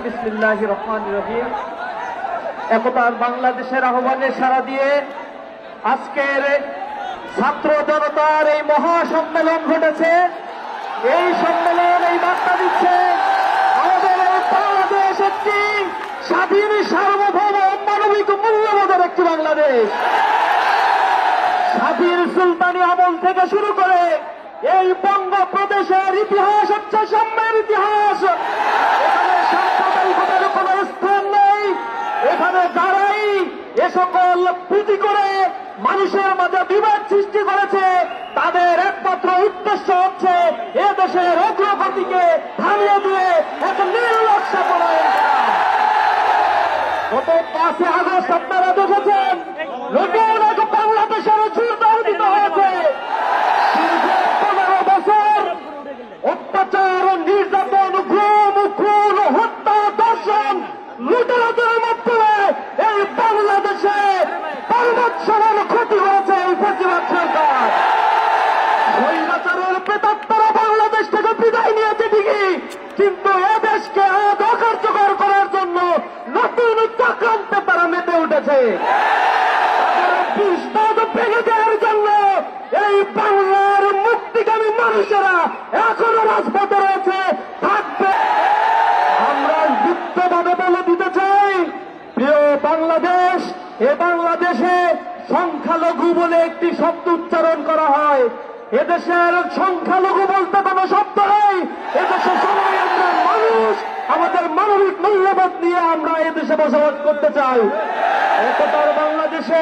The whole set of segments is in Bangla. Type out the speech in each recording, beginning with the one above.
বিসমিল্লাহির রহমানির রহিম। একতার বাংলাদেশের আহ্বানে সাড়া দিয়ে আজকের ছাত্র জনতার এই মহাসম্মেলন ঘটেছে। এই সম্মেলন এই বার্তা দিচ্ছে আমাদের বাংলাদেশ একটি স্বাধীন, সার্বভৌম, মানবিক মূল্যবোধের একটি বাংলাদেশ। স্বাধীন সুলতানি আমল থেকে শুরু করে এই বঙ্গপ্রদেশের ইতিহাস হচ্ছে সাম্যের ইতিহাস। এখানে সাম্প্রদায়িকতার কোন স্থান নেই। এখানে যারাই এ সকল পুঁজি করে মানুষের মাঝে বিবাদ সৃষ্টি করেছে তাদের একমাত্র উদ্দেশ্য হচ্ছে এ দেশের অগ্রগতিকে থামিয়ে দিয়ে এক নির্লজ্জ পলায়ন করা। গত 5 আগস্ট আপনারা দেখেছেন নতুন এক বাংলাদেশের যুদ্ধ আয়োজিত হয়েছে। 15 বছর অত্যাচার, নির্যাতন, গুম, খুন, হত্যা, ধর্ষণ, লুটেরাদের মাধ্যমে এই বাংলাদেশে পার্বত্য ক্ষতি হয়েছে এই ফ্যাসিবাদ সরকার। স্বৈরাচারের প্রেতাত্মারা বাংলাদেশ থেকে বিদায় নিয়েছে ঠিকই, কিন্তু এ দেশকে অকার্যকর করার জন্য নতুন চক্রান্তে তারা মেতে উঠেছে। বিস্তার ভেঙে দেওয়ার জন্য এই বাংলার মুক্তিকামী মানুষেরা এখনো রাজপথে রয়েছে, থাকবে। আমরা যুক্তভাবে বলে দিতে চাই, প্রিয় বাংলাদেশ, এ বাংলাদেশে সংখ্যালঘু বলে একটি শব্দ উচ্চারণ করা হয়। এদেশের সংখ্যালঘু বলতে কোনো শব্দ নেই। এদেশে সবাই আমরা মানুষ, আমাদের মানবিক মূল্যবোধ নিয়ে আমরা এদেশে বসবাস করতে চাই। একতার বাংলাদেশে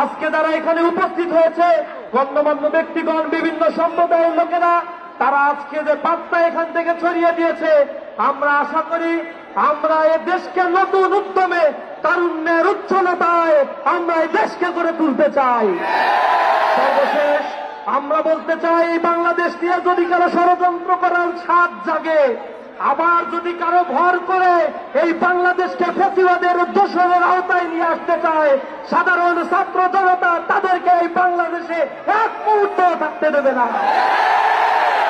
আজকে যারা এখানে উপস্থিত হয়েছে, গণ্যমান্য ব্যক্তিগণ, বিভিন্ন সম্প্রদায়ের লোকেরা, তারা আজকে যে বার্তা এখান থেকে ছড়িয়ে দিয়েছে, আমরা আশা করি আমরা এ দেশকে নতুন উদ্যমে, তারুণ্যের উচ্ছলতায় আমরা এই দেশকে গড়ে তুলতে চাই। সর্বশেষ আমরা বলতে চাই, এই বাংলাদেশ নিয়ে যদি কারো ষড়যন্ত্র করার স্বাদ জাগে, আবার যদি কারো ভর করে এই বাংলাদেশকে ফ্যাসিবাদের দোসরের আওতায় নিয়ে আসতে চায়, সাধারণ ছাত্র জনতা তাদেরকে এই বাংলাদেশে এক মুহূর্ত থাকতে দেবে না।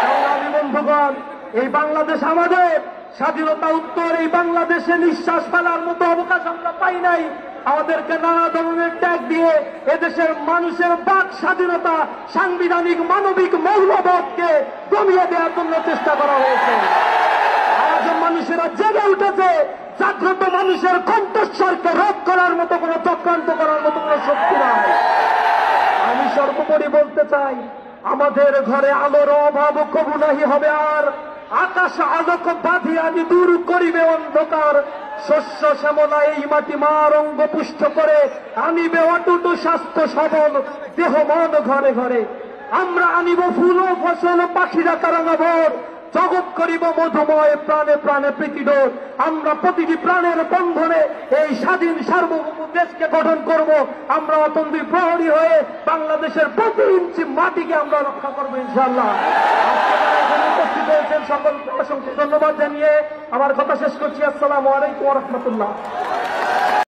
সংগ্রামী বন্ধুগণ, এই বাংলাদেশ আমাদের। স্বাধীনতা উত্তর এই বাংলাদেশে নিঃশ্বাস ফেলার মতো অবকাশ আমরা পাই নাই। আমাদেরকে নানা ধরনের ট্যাগ দিয়ে এদেশের মানুষের বাক স্বাধীনতা, সাংবিধানিক মানবিক মৌলবোধকে দমিয়ে দেওয়ার জন্য চেষ্টা করা হয়েছে। আজ মানুষেরা জেগে উঠেছে। জাগ্রত মানুষের কণ্ঠস্বরকে রোধ করার মতো কোন চক্রান্ত করার মতো কোন শক্তি নাই। আমি সর্বোপরি বলতে চাই, আমাদের ঘরে আলোর অভাব কবু নাহি হবে আর। আকাশ আলোক বাঁধিয়া দূর করিবে অন্ধকার। শস্য শ্যামলা এই মাটি মার অঙ্গ পুষ্ট করে আনিবে অটুট স্বাস্থ্য সবল দেহ মন ঘরে ঘরে। আমরা আনিব ফুল ও ফসল, পাখিরা কারাঙ্গাভর। জগৎ করিব মধুময়, প্রাণে প্রাণে প্রীতিডোর। আমরা প্রতিটি প্রাণের বন্ধনে এই স্বাধীন সার্বভৌম দেশকে গঠন করব। আমরা অতন্দ্রী প্রহরী হয়ে বাংলাদেশের প্রতি ইঞ্চি মাটিকে আমরা রক্ষা করবো ইনশাআল্লাহ। উপস্থিত হয়েছেন সকলকে অসংখ্য ধন্যবাদ জানিয়ে আমার কথা শেষ করছি। আসসালামু আলাইকুম ওয়া রাহমাতুল্লাহ।